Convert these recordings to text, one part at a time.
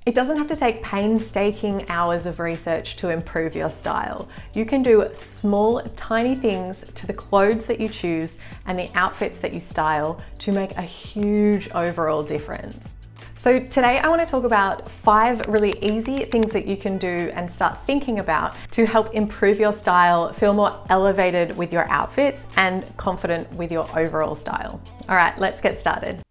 It doesn't have to take painstaking hours of research to improve your style. You can do small, tiny things to the clothes that you choose and the outfits that you style to make a huge overall difference. So today I want to talk about 5 really easy things that you can do and start thinking about to help improve your style, feel more elevated with your outfits and confident with your overall style. All right, let's get started.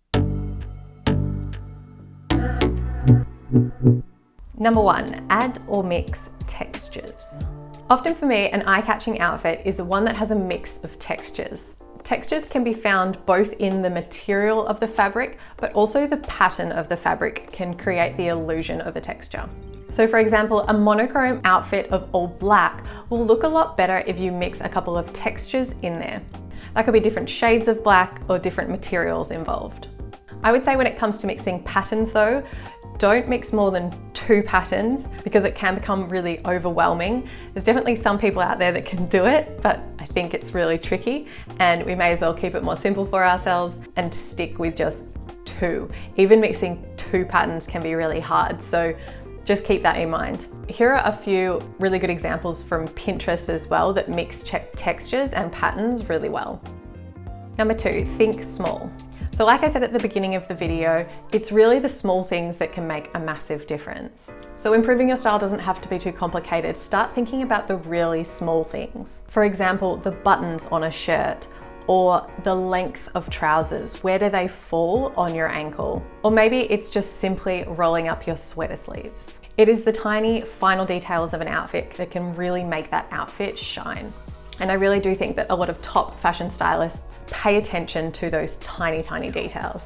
Number 1, add or mix textures. Often for me, an eye-catching outfit is one that has a mix of textures. Textures can be found both in the material of the fabric, but also the pattern of the fabric can create the illusion of a texture. So for example, a monochrome outfit of all black will look a lot better if you mix a couple of textures in there. That could be different shades of black or different materials involved. I would say when it comes to mixing patterns though, don't mix more than 2 patterns because it can become really overwhelming. There's definitely some people out there that can do it, but I think it's really tricky and we may as well keep it more simple for ourselves and stick with just 2. Even mixing 2 patterns can be really hard, so just keep that in mind. Here are a few really good examples from Pinterest as well that mix textures and patterns really well. Number 2, think small. So like I said at the beginning of the video, it's really the small things that can make a massive difference. So improving your style doesn't have to be too complicated. Start thinking about the really small things. For example, the buttons on a shirt or the length of trousers. Where do they fall on your ankle? Or maybe it's just simply rolling up your sweater sleeves. It is the tiny final details of an outfit that can really make that outfit shine. And I really do think that a lot of top fashion stylists pay attention to those tiny, tiny details.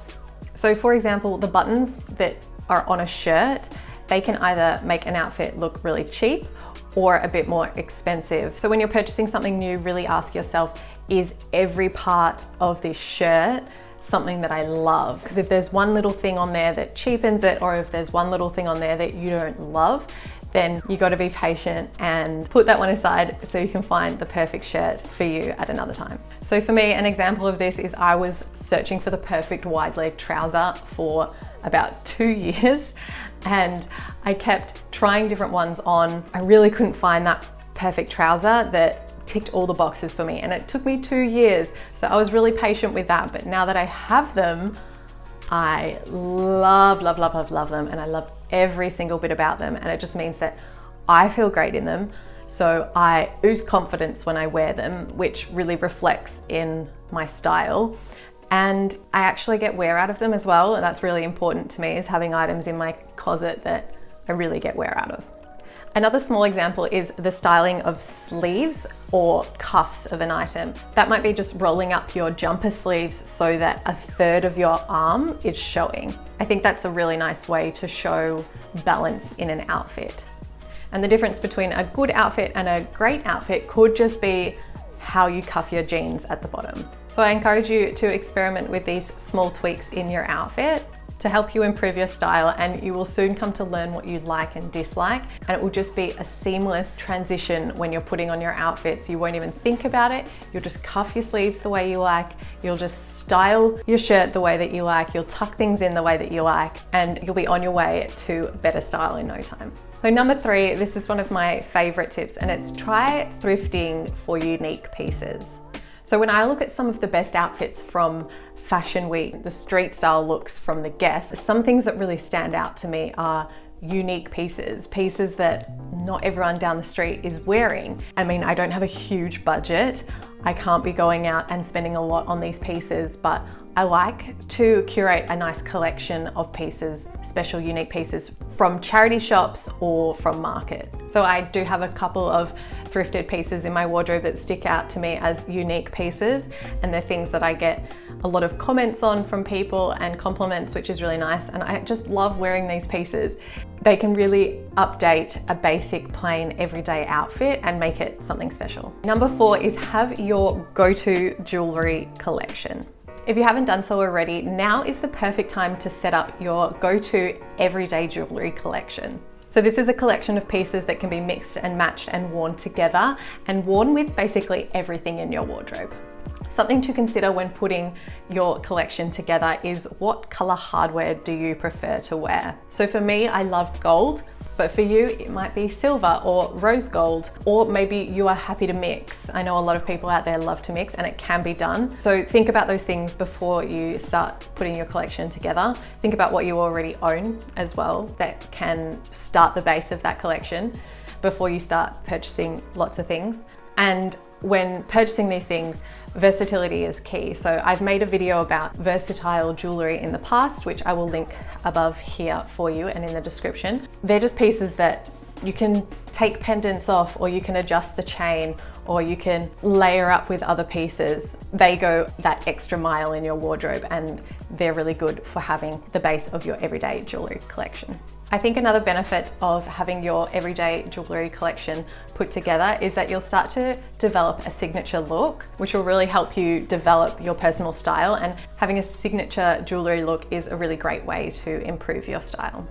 So for example, the buttons that are on a shirt, they can either make an outfit look really cheap or a bit more expensive. So when you're purchasing something new, really ask yourself, is every part of this shirt something that I love? Because if there's one little thing on there that cheapens it, or if there's one little thing on there that you don't love, then you got to be patient and put that one aside so you can find the perfect shirt for you at another time. So for me, an example of this is I was searching for the perfect wide leg trouser for about 2 years and I kept trying different ones on. I really couldn't find that perfect trouser that ticked all the boxes for me, and it took me 2 years. So I was really patient with that, but now that I have them, I love them, and I love every single bit about them, and it just means that I feel great in them. So I ooze confidence when I wear them, which really reflects in my style. And I actually get wear out of them as well, and that's really important to me, is having items in my closet that I really get wear out of. Another small example is the styling of sleeves or cuffs of an item. That might be just rolling up your jumper sleeves so that 1/3 of your arm is showing. I think that's a really nice way to show balance in an outfit. And the difference between a good outfit and a great outfit could just be how you cuff your jeans at the bottom. So I encourage you to experiment with these small tweaks in your outfit to help you improve your style, and you will soon come to learn what you like and dislike, and it will just be a seamless transition when you're putting on your outfits. You won't even think about it. You'll just cuff your sleeves the way you like. You'll just style your shirt the way that you like. You'll tuck things in the way that you like, and you'll be on your way to better style in no time. So number 3, this is one of my favorite tips, and it's try thrifting for unique pieces. So when I look at some of the best outfits from Fashion Week, the street style looks from the Guess, some things that really stand out to me are unique pieces that not everyone down the street is wearing. I mean, I don't have a huge budget. I can't be going out and spending a lot on these pieces, but I like to curate a nice collection of pieces, special unique pieces from charity shops or from market. So I do have a couple of thrifted pieces in my wardrobe that stick out to me as unique pieces, and they're things that I get a lot of comments on from people and compliments, which is really nice. And I just love wearing these pieces. They can really update a basic, plain, everyday outfit and make it something special. Number 4 is have your go-to jewellery collection. If you haven't done so already, now is the perfect time to set up your go-to everyday jewellery collection. So this is a collection of pieces that can be mixed and matched and worn together and worn with basically everything in your wardrobe. Something to consider when putting your collection together is what color hardware do you prefer to wear? So for me, I love gold, but for you, it might be silver or rose gold, or maybe you are happy to mix. I know a lot of people out there love to mix and it can be done. So think about those things before you start putting your collection together. Think about what you already own as well that can start the base of that collection before you start purchasing lots of things. And when purchasing these things, versatility is key. So I've made a video about versatile jewellery in the past, which I will link above here for you and in the description. They're just pieces that you can take pendants off, or you can adjust the chain, or you can layer up with other pieces. They go that extra mile in your wardrobe, and they're really good for having the base of your everyday jewellery collection. I think another benefit of having your everyday jewellery collection put together is that you'll start to develop a signature look, which will really help you develop your personal style, and having a signature jewellery look is a really great way to improve your style.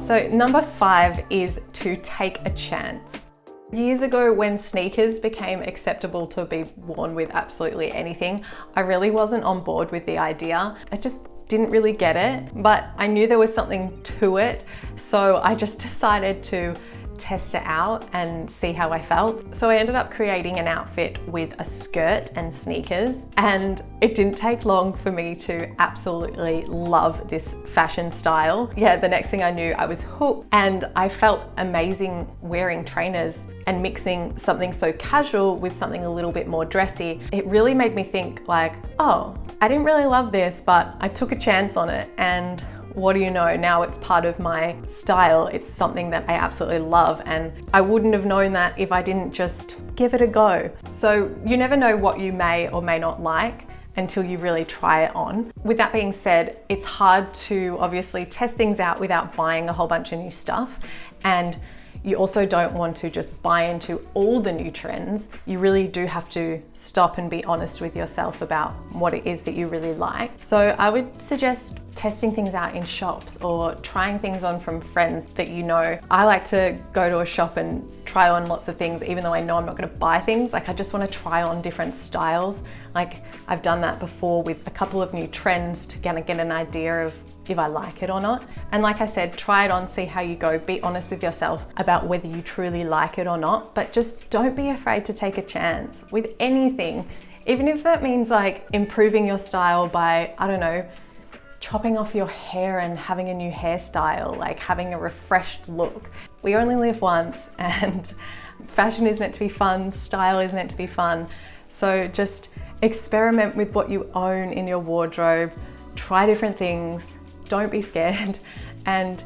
So number 5 is to take a chance. Years ago, when sneakers became acceptable to be worn with absolutely anything, I really wasn't on board with the idea. I just didn't really get it, but I knew there was something to it, so I just decided to test it out and see how I felt. So I ended up creating an outfit with a skirt and sneakers, and it didn't take long for me to absolutely love this fashion style. Yeah, the next thing I knew, I was hooked, and I felt amazing wearing trainers and mixing something so casual with something a little bit more dressy. It really made me think like, oh, I didn't really love this, but I took a chance on it, and what do you know, now it's part of my style. It's something that I absolutely love, and I wouldn't have known that if I didn't just give it a go. So you never know what you may or may not like until you really try it on. With that being said, it's hard to obviously test things out without buying a whole bunch of new stuff, and you also don't want to just buy into all the new trends. You really do have to stop and be honest with yourself about what it is that you really like. So I would suggest testing things out in shops or trying things on from friends that you know. I like to go to a shop and try on lots of things, even though I know I'm not going to buy things. Like, I just want to try on different styles. Like, I've done that before with a couple of new trends to kind of get an idea of if I like it or not. And like I said, try it on, see how you go, be honest with yourself about whether you truly like it or not, but just don't be afraid to take a chance with anything, even if that means like improving your style by, I don't know, chopping off your hair and having a new hairstyle, like having a refreshed look. We only live once, and fashion is meant to be fun, style is meant to be fun. So just experiment with what you own in your wardrobe, try different things, don't be scared, and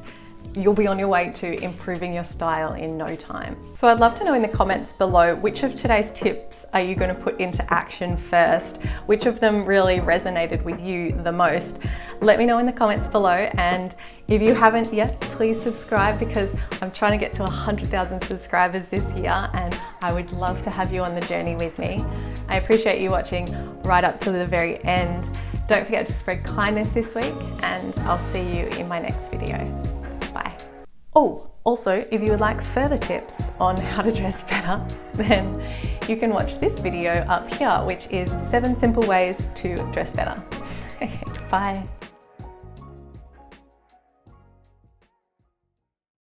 you'll be on your way to improving your style in no time. So I'd love to know in the comments below, which of today's tips are you going to put into action first? Which of them really resonated with you the most? Let me know in the comments below, and if you haven't yet, please subscribe, because I'm trying to get to 100,000 subscribers this year, and I would love to have you on the journey with me. I appreciate you watching right up to the very end. Don't forget to spread kindness this week, and I'll see you in my next video. Bye. Oh, also, if you would like further tips on how to dress better, then you can watch this video up here, which is 7 simple ways to dress better. Okay, bye.